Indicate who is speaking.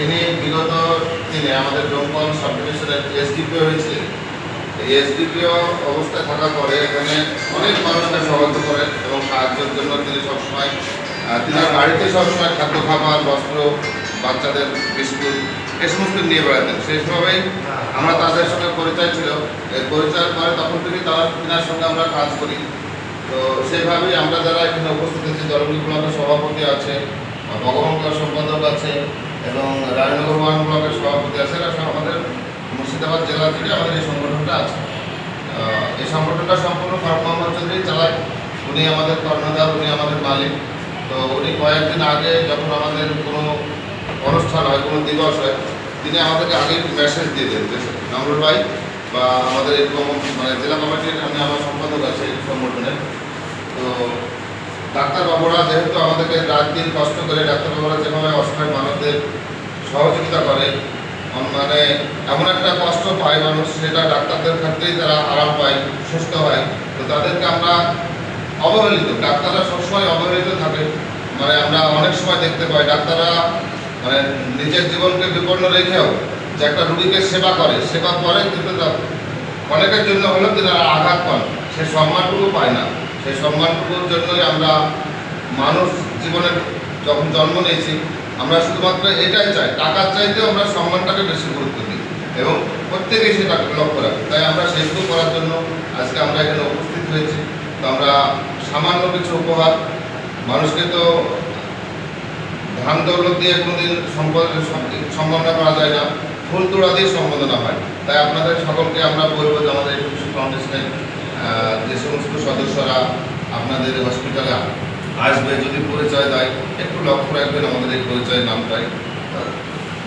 Speaker 1: ইনি বিগত দিনে আমাদের ডোমকল সাব ডিভিশনের এসডিপিও হয়েছিলেন। এই এসডিপিও অবস্থায় থাকার পরে এখানে অনেক মানুষকে সহায়তা করেন এবং সাহায্যের জন্য তিনি সবসময় তিনার বাড়িতে সবসময় খাদ্য খাবার, বস্ত্র, বাচ্চাদের বিস্কুট এই সমস্ত নিয়ে বেড়াতেন। সেইভাবেই আমরা তাদের সঙ্গে পরিচয় ছিল। এই পরিচয়ের পরে তখন থেকে তিনার সঙ্গে আমরা কাজ করি। তো সেইভাবেই আমরা যারা এখানে উপস্থিত আছি, দলগুলি ব্লকের সভাপতি আছে, ভগবান ব্লক সম্পাদক আছে এবং রায়নগর ওয়ান ব্লকের সভাপতি আছে, এরা সব আমাদের মুর্শিদাবাদ জেলা থেকে আমাদের এই সংগঠনটা আছে। এই সংগঠনটা সম্পূর্ণ ফারুক মোহাম্মদ চৌধুরী চালায়। উনি আমাদের কর্ণধার, উনি আমাদের মালিক। তো উনি কয়েকদিন আগে যখন আমাদের কোনো অনুষ্ঠান হয়, কোনো দিবস হয়, তিনি আমাদেরকে আগে মেসেজ দিয়ে দেন যে কামরুল ভাই বা আমাদের এই মানে জেলা কমিটির আমি আমার সম্পাদক আছে এই সংগঠনের। তো ডাক্তারবাবুরা যেহেতু আমাদেরকে রাত দিন কষ্ট করে, ডাক্তারবাবুরা যেভাবে অসহায় মানুষদের সহযোগিতা করে, মানে এমন একটা কষ্ট পায় মানুষ, সেটা ডাক্তারদের ক্ষেত্রেই তারা আরাম পায়, সুস্থ হয়। তো তাদেরকে আমরা অবহেলিত, ডাক্তাররা সবসময় অবহেলিত থাকে। মানে আমরা অনেক সময় দেখতে পাই ডাক্তাররা মানে নিজের জীবনকে বিপন্ন রেখেও যে একটা রুগীকে সেবা করে কিন্তু অনেকের জন্য হলেও তিনি আঘাত পান, সে সম্মানটুকু পায় না। সেই সম্মানটুকুর জন্যই আমরা মানুষ জীবনে যখন জন্ম নিয়েছি, আমরা শুধুমাত্র এটাই চাই, টাকার চাইতেও আমরা সম্মানটাকে বেশি গুরুত্ব দিই এবং প্রত্যেকেই সেটা লক্ষ্য রাখি। তাই আমরা সেটুকু করার জন্য আজকে আমরা এখানে উপস্থিত হয়েছি। তো আমরা সামান্য কিছু উপহার, মানুষকে তো ধান দৌলত দিয়ে কোনোদিন সম্বোধনা করা যায় না, ফুল তোড়া দিয়ে সম্বোধনা হয়। তাই আপনাদের সকলকে আমরা বলবো যে আমাদের এই খুশি ফাউন্ডেশনের যে সমস্ত সদস্যরা আপনাদের হসপিটালে আসবে, যদি পরিচয় দেয় একটু লক্ষ্য রাখবেন আমাদের এই পরিচয়ের নামটাই।